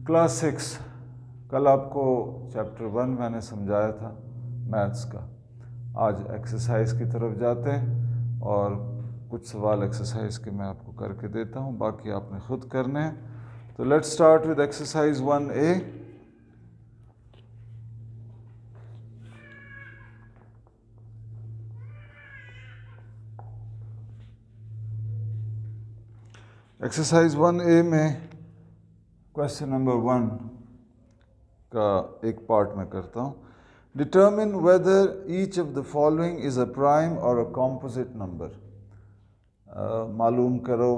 Class 6 कल आपको chapter 1 मैंने समझाया था मैथ्स का। आज एक्सरसाइज की तरफ जाते हैं और कुछ सवाल एक्सरसाइज के मैं आपको करके देता हूं, बाकी आपने खुद करने हैं। तो let's start with exercise 1A। Exercise 1A में क्वेश्चन नंबर 1 का एक पार्ट में करता हूँ। Determine whether each of the following is a prime और अ कॉम्पोजिट नंबर। मालूम करो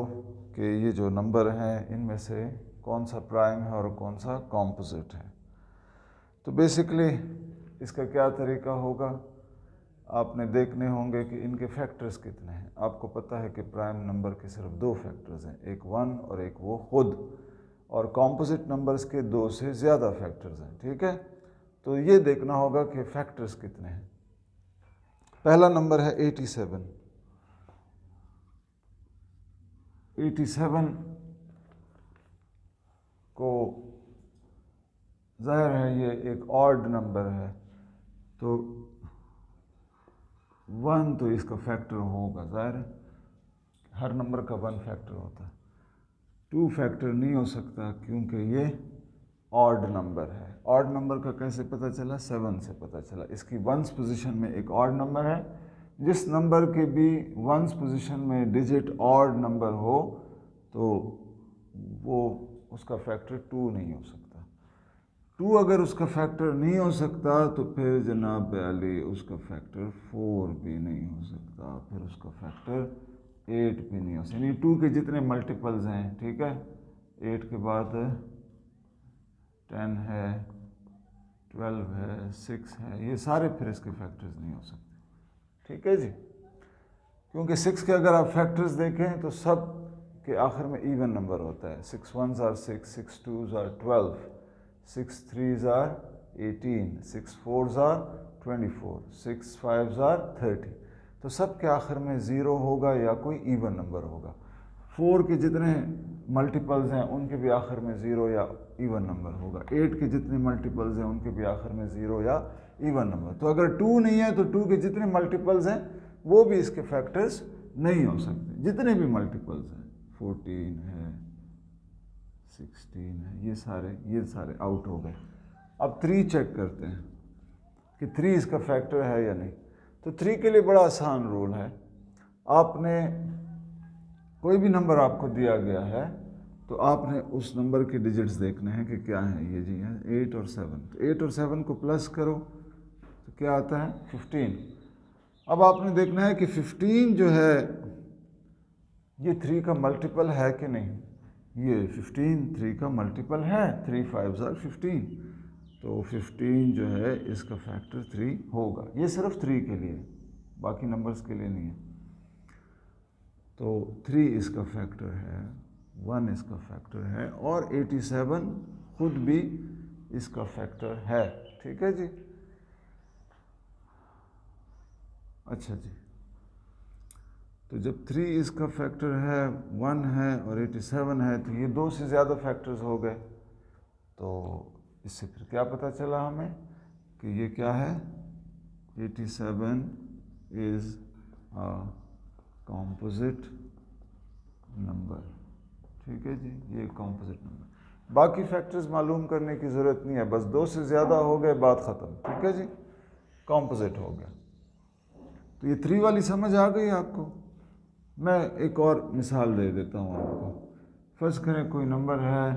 कि ये जो नंबर हैं इनमें से कौन सा प्राइम है और कौन सा कॉम्पोजिट है। तो बेसिकली इसका क्या तरीका होगा, आपने देखने होंगे कि इनके फैक्टर्स कितने हैं। आपको पता है कि प्राइम नंबर के सिर्फ 2 फैक्टर्स हैं, एक 1 और एक वो खुद, और कॉम्पोजिट नंबर्स के 2 से ज़्यादा फैक्टर्स हैं। ठीक है, तो ये देखना होगा कि फैक्टर्स कितने हैं। पहला नंबर है 87। 87 को ज़ाहिर है ये एक ऑड नंबर है, तो 1 तो इसका फैक्टर होगा, ज़ाहिर है हर नंबर का 1 फैक्टर होता है। 2 फैक्टर नहीं हो सकता क्योंकि ये ऑड नंबर है। ऑड नंबर का कैसे पता चला? 7 से पता चला। इसकी 1s पोजीशन में एक ऑड नंबर है। जिस नंबर के भी 1s पोजीशन में डिजिट ऑड नंबर हो तो वो उसका फैक्टर 2 नहीं हो सकता। 2 अगर उसका फैक्टर नहीं हो सकता तो फिर जनाब अली उसका फैक्टर 4 भी नहीं हो सकता, फिर उसका फैक्टर 8 भी नहीं हो सकता। यानी 2 के जितने मल्टीपल्स हैं, ठीक है, 8 के बाद 10 है, 12 है, 6 है, ये सारे फिर इसके फैक्टर्स नहीं हो सकते। ठीक है जी, क्योंकि 6 के अगर आप फैक्टर्स देखें तो सब के आखिर में इवन नंबर होता है। 6 1s are 6, 6 2s are 12, 6 3s are 18, 6 4s are 24, 6 5s are 30। तो सब के आखिर में 0 होगा या कोई इवन नंबर होगा। 4 के जितने मल्टीपल्स हैं उनके भी आखिर में 0 या इवन नंबर होगा। 8 के जितने मल्टीपल्स हैं उनके भी आखिर में 0 या इवन नंबर। तो अगर 2 नहीं है तो 2 के जितने मल्टीपल्स हैं वो भी इसके फैक्टर्स नहीं हो सकते, जितने भी मल्टीपल्स हैं। 14 है, 16 है, ये सारे आउट हो गए। अब 3 चेक करते हैं कि 3 इसका फैक्टर है या नहीं। तो 3 के लिए बड़ा आसान रूल है। आपने कोई भी नंबर आपको दिया गया है तो आपने उस नंबर के डिजिट्स देखने हैं कि क्या है। ये जी है 8 और 7, तो 8 और 7 को प्लस करो तो क्या आता है? 15। अब आपने देखना है कि 15 जो है ये 3 का मल्टीपल है कि नहीं। ये 15 3 का मल्टीपल है, 3 5s are 15, तो 15 जो है इसका फैक्टर 3 होगा। ये सिर्फ 3 के लिए, बाकी नंबर्स के लिए नहीं है। तो 3 इसका फैक्टर है, 1 इसका फैक्टर है और 87 खुद भी इसका फैक्टर है। ठीक है जी, अच्छा जी, तो जब 3 इसका फैक्टर है, 1 है और 87 है, तो ये 2 से ज़्यादा फैक्टर्स हो गए। तो इससे फिर क्या पता चला हमें कि ये क्या है? 87 इज़ अ कॉम्पोजिट नंबर। ठीक है जी, ये कॉम्पोजिट नंबर। बाकी फैक्टर्स मालूम करने की ज़रूरत नहीं है, बस 2 से ज़्यादा हो गए, बात ख़त्म। ठीक है जी, कॉम्पोजिट हो गया। तो ये 3 वाली समझ आ गई आपको। मैं एक और मिसाल दे देता हूँ आपको। फर्ज करें कोई नंबर है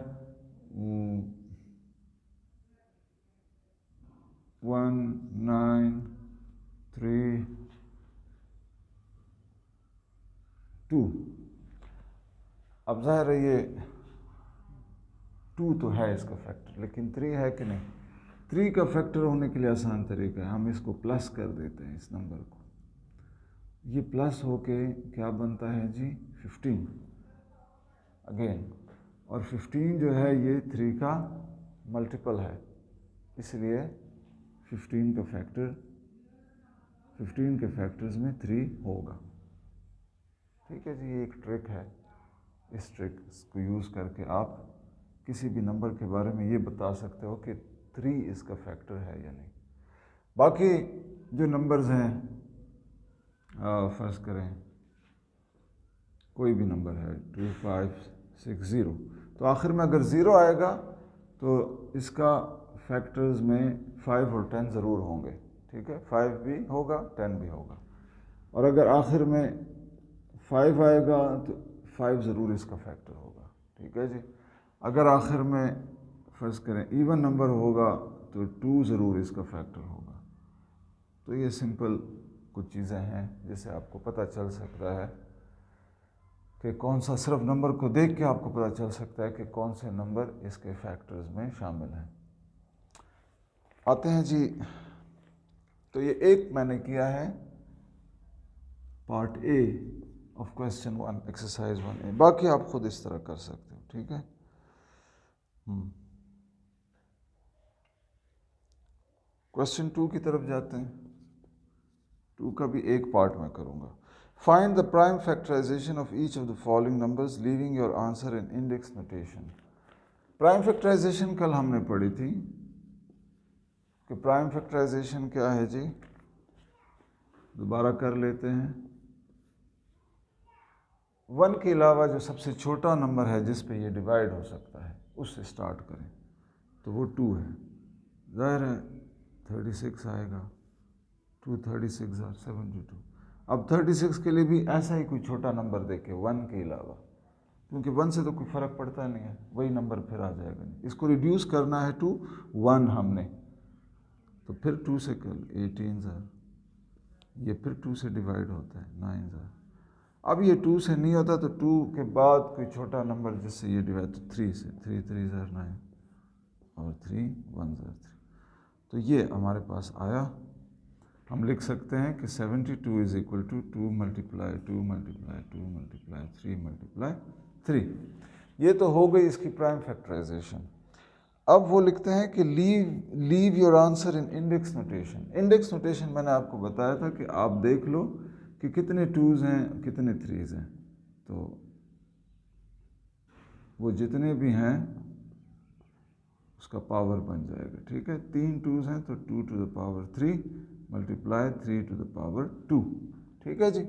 1 9 3 2। अब ज़ाहिर है ये 2 तो है इसका फैक्टर, लेकिन 3 है कि नहीं। 3 का फैक्टर होने के लिए आसान तरीका है, हम इसको प्लस कर देते हैं इस नंबर को। ये प्लस होके क्या बनता है जी? 15 अगेन, और 15 जो है ये 3 का मल्टीपल है, इसलिए 15 का फैक्टर 15 के फैक्टर्स में 3 होगा। ठीक है जी, ये एक ट्रिक है। इस ट्रिक को यूज़ करके आप किसी भी नंबर के बारे में ये बता सकते हो कि 3 इसका फैक्टर है या नहीं। बाकी जो नंबर्स हैं, फर्ज करें कोई भी नंबर है 2 5 6 0, तो आखिर में अगर 0 आएगा तो इसका फैक्टर्स में 5 और 10 ज़रूर होंगे, ठीक है, 5 भी होगा 10 भी होगा। और अगर आखिर में 5 आएगा तो 5 ज़रूर इसका फैक्टर होगा, ठीक है जी। अगर आखिर में फर्ज करें इवन नंबर होगा तो 2 ज़रूर इसका फैक्टर होगा। तो ये सिंपल कुछ चीज़ें हैं जिससे आपको पता चल सकता है कि कौन सा, सिर्फ नंबर को देख के आपको पता चल सकता है कि कौन से नंबर इसके फैक्टर्स में शामिल हैं। आते हैं जी, तो ये एक मैंने किया है part A of question 1 exercise 1A, बाकी आप खुद इस तरह कर सकते हो, ठीक है। क्वेश्चन 2 की तरफ जाते हैं। 2 का भी एक पार्ट मैं करूँगा। Find the prime factorization of each of the following numbers leaving your answer in index notation. Prime factorization कल हमने पढ़ी थी कि प्राइम फैक्टराइजेशन क्या है जी, दोबारा कर लेते हैं। 1 के अलावा जो सबसे छोटा नंबर है जिस पे ये डिवाइड हो सकता है उससे स्टार्ट करें, तो वो 2 है। ज़ाहिर है 36 आएगा, 2 36 और 72। अब 36 के लिए भी ऐसा ही कोई छोटा नंबर देखे 1 के अलावा, क्योंकि 1 से तो कोई फ़र्क पड़ता नहीं है, वही नंबर फिर आ जाएगा। नहीं, इसको रिड्यूस करना है टू 1 हमने, तो फिर 2 से कर 18 ये फिर 2 से डिवाइड होता है 9। अब ये 2 से नहीं होता तो 2 के बाद कोई छोटा नंबर जिससे ये डिवाइड, तो 3 से 3 3 9 और 3 1 3। तो ये हमारे पास आया। हम लिख सकते हैं कि 72 is equal to 2 multiply 2 multiply 2 multiply 3 multiply 3। ये तो हो गई इसकी प्राइम फैक्टराइजेशन। अब वो लिखते हैं कि leave your answer in index notation. Index notation मैंने आपको बताया था कि आप देख लो कि कितने 2s हैं कितने 3s हैं, तो वो जितने भी हैं उसका पावर बन जाएगा, ठीक है। 3 2s हैं तो 2 to the power 3 multiply 3 to the power 2, ठीक है जी।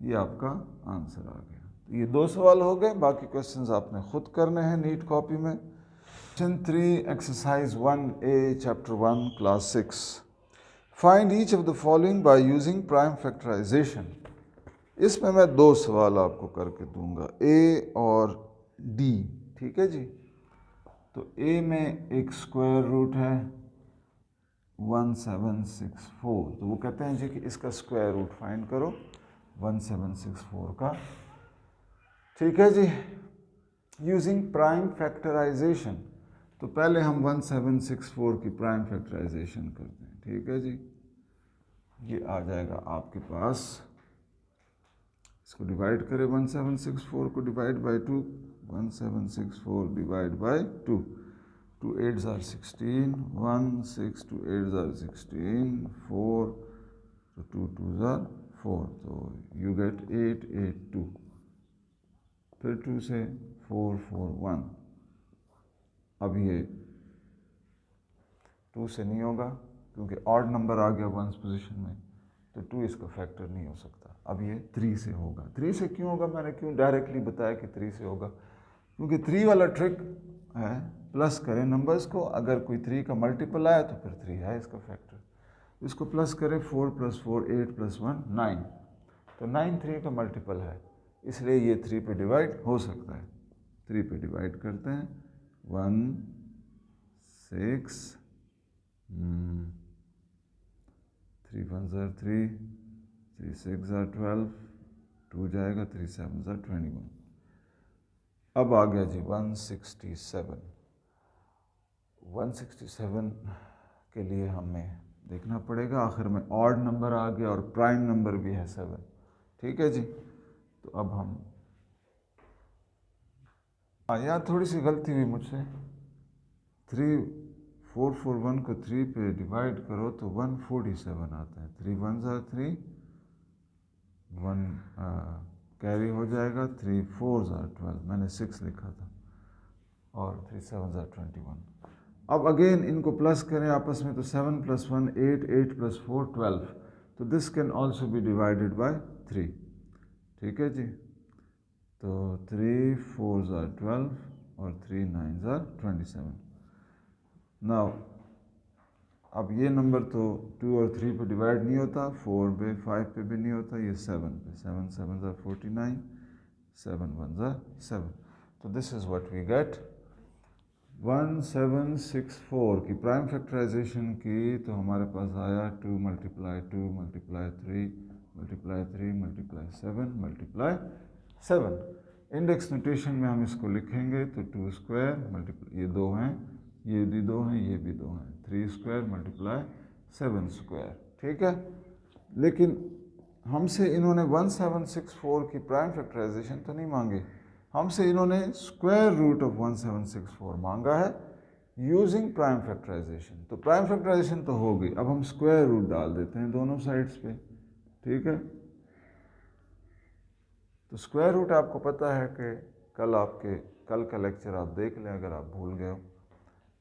ये आपका आंसर आ गया। तो ये 2 सवाल हो गए, बाकी क्वेश्चंस आपने खुद करने हैं नीट कॉपी में। Question 3 exercise 1A chapter 1 class 6। Find each of the following by using prime factorization. इसमें मैं 2 सवाल आपको करके दूंगा, A और D, ठीक है जी। तो A में एक स्क्वायर रूट है 1764, तो वो कहते हैं जी कि इसका स्क्वायर रूट फाइंड करो 1764 का, ठीक है जी, यूजिंग प्राइम फैक्टराइजेशन। तो पहले हम 1764 की प्राइम फैक्टराइजेशन करते हैं, ठीक है जी। ये आ जाएगा आपके पास, इसको डिवाइड करें 1764 को divide by 2, 1764 divide by 2, 2 8s are 16, 1 6 2 8s are 16, 4 तो 2 2s are 4, तो you get 8 8 2, फिर 2 से 4 4 1। अब ये 2 से नहीं होगा क्योंकि ऑड नंबर आ गया 1s पोजीशन में, तो 2 इसका फैक्टर नहीं हो सकता। अब ये 3 से होगा। 3 से क्यों होगा, मैंने क्यों डायरेक्टली बताया कि 3 से होगा, क्योंकि 3 वाला ट्रिक है प्लस करें नंबर्स को, अगर कोई 3 का मल्टीपल आया तो फिर 3 है इसका फैक्टर। इसको प्लस करें 4 + 4 8 + 1 9, तो 9 3 का मल्टीपल है, इसलिए ये 3 पे डिवाइड हो सकता है। 3 पे डिवाइड करते हैं 1 6 3 1s are 3, 3 6s are 12, 2 जाएगा 3 7s are 21। अब आ गया जी 167। 167 के लिए हमें देखना पड़ेगा, आखिर में ऑड नंबर आ गया और प्राइम नंबर भी है 7, ठीक है जी। तो अब हम, यहाँ थोड़ी सी गलती हुई मुझसे, 3 4 4 1 को 3 पे डिवाइड करो तो 147 आता है। 3 1s are 3, 1 कैरी हो जाएगा, 3 4s are 12, मैंने 6 लिखा था, और 3 7 21। अब अगेन इनको प्लस करें आपस में, तो 7 + 1 8, 8 + 4 12, तो this can also be divided by 3। ठीक है जी, तो 3 4 12 और 3 9 27। नाउ अब ये नंबर तो 2 और 3 पे डिवाइड नहीं होता, 4 पे 5 पे भी नहीं होता, ये 7 पे, 7 7 49, 7 1 7। तो this is what we get 1764 की प्राइम फैक्टराइजेशन की, तो हमारे पास आया 2 × 2 × 3 × 3 × 7 × 7। इंडेक्स नोटेशन में हम इसको लिखेंगे तो 2 स्क्वायर मल्टीप्लाई, ये दो हैं, ये भी दो हैं, ये भी दो हैं, 3 स्क्वायर × 7 स्क्वायर। ठीक है, लेकिन हमसे इन्होंने 1764 की प्राइम फैक्टराइजेशन तो नहीं मांगी, हमसे इन्होंने स्क्वायर रूट ऑफ 1764 मांगा है यूजिंग प्राइम फैक्टराइजेशन। तो प्राइम फैक्टराइजेशन तो हो गई, अब हम स्क्वायर रूट डाल देते हैं दोनों साइड्स पे। ठीक है, तो स्क्वायर रूट आपको पता है कि कल का लेक्चर आप देख लें अगर आप भूल गए हो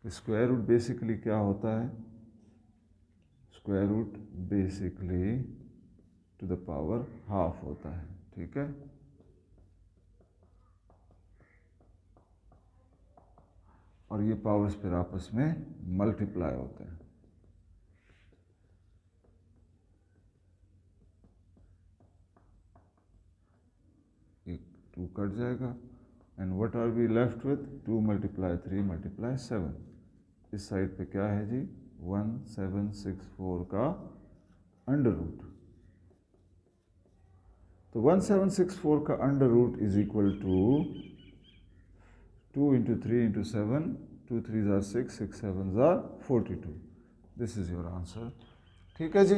कि स्क्वायर रूट बेसिकली क्या होता है। Square root basically to the power half होता है। ठीक है, और ये पावर्स फिर आपस में मल्टीप्लाई होते हैं। एक 2 कट जाएगा and what are we left with 2 × 3 × 7। इस साइड पे क्या है जी 1764 का अंडर रूट। तो 1764 का under root is equal to 2 × 3 × 7, 2 3 6, 6 7 42। This is your answer. ठीक है जी।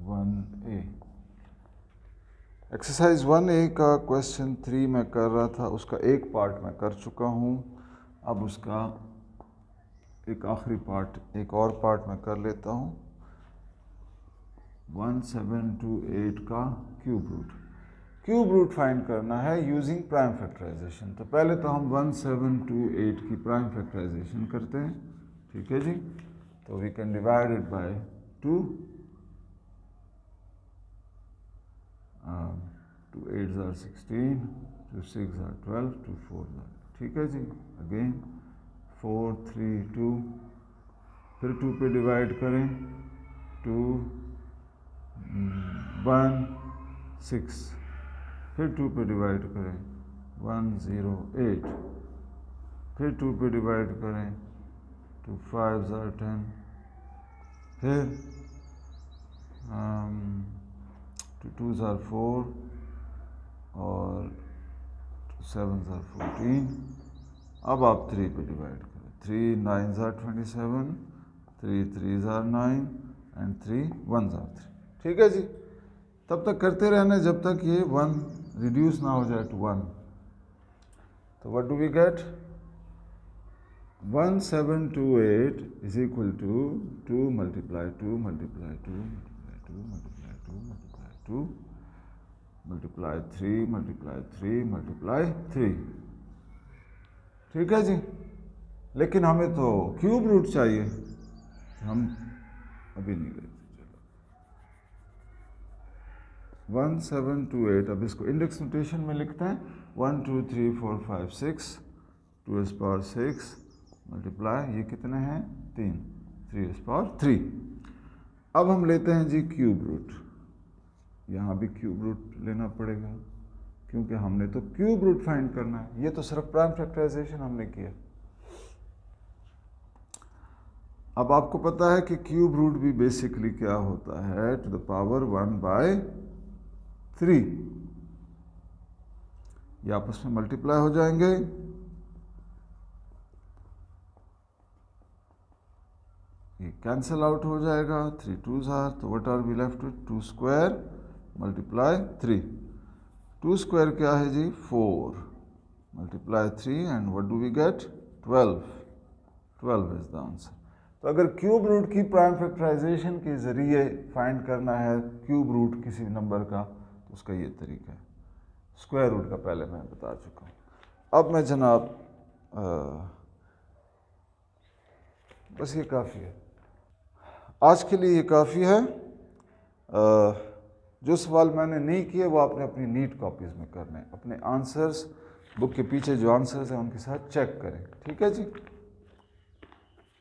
1A एक्सरसाइज 1A का क्वेश्चन 3 मैं कर रहा था, उसका एक पार्ट मैं कर चुका हूँ। अब उसका एक आखिरी पार्ट, एक और पार्ट मैं कर लेता हूँ। 1728 का क्यूब रूट फाइंड करना है यूजिंग प्राइम फैक्टराइजेशन। तो पहले तो हम 1728 की प्राइम फैक्टराइजेशन करते हैं। ठीक है जी, तो we can divide it by 2, 2 8 16, 2 6 12, 2 4। ठीक है जी, अगेन 4 3 2, फिर 2 पे डिवाइड करें, 2 1 6, फिर 2 पे डिवाइड करें 1 0 8, फिर 2 पे डिवाइड करें 2 5 10, फिर 2 2 4 और 2 7 14। अब आप 3 पे डिवाइड करें, 3 9 27, 3 3 9 एंड 3 1 3। ठीक है जी, तब तक करते रहना जब तक ये 1 रिड्यूस ना हो जाए टू 1। तो what do we get 1728 is equal to 2 × 2 × 2 × 2 × 2 × 2 multiply 3 × 3 × 3। ठीक है जी, लेकिन हमें तो क्यूब रूट चाहिए, हम अभी नहीं लेते। 1728, अब इसको इंडेक्स नोटेशन में लिखते हैं 1 2 3 4 5 6, 2⁻6 मल्टीप्लाई, ये कितने हैं 3, 3⁻3। अब हम लेते हैं जी क्यूब रूट। यहाँ भी क्यूब रूट लेना पड़ेगा क्योंकि हमने तो क्यूब रूट फाइंड करना है, ये तो सिर्फ प्राइम फैक्टराइजेशन हमने किया। अब आपको पता है कि क्यूब रूट भी बेसिकली क्या होता है टू द पावर 1/3। ये आपस में मल्टीप्लाई हो जाएंगे, ये कैंसिल आउट हो जाएगा, 3 2s are, तो what are we left with 2 square multiply 3। 2 square क्या है जी 4 multiply 3 and what do we get 12। 12 is the answer. तो अगर क्यूब रूट की प्राइम फैक्टराइजेशन के ज़रिए फाइंड करना है क्यूब रूट किसी नंबर का, तो उसका ये तरीका है। स्क्वायर रूट का पहले मैं बता चुका हूँ। अब मैं जनाब बस ये काफ़ी है, आज के लिए ये काफ़ी है। जो सवाल मैंने नहीं किए वो आपने अपनी नीट कॉपीज़ में करने, अपने आंसर्स बुक के पीछे जो आंसर्स हैं उनके साथ चेक करें, ठीक है जी।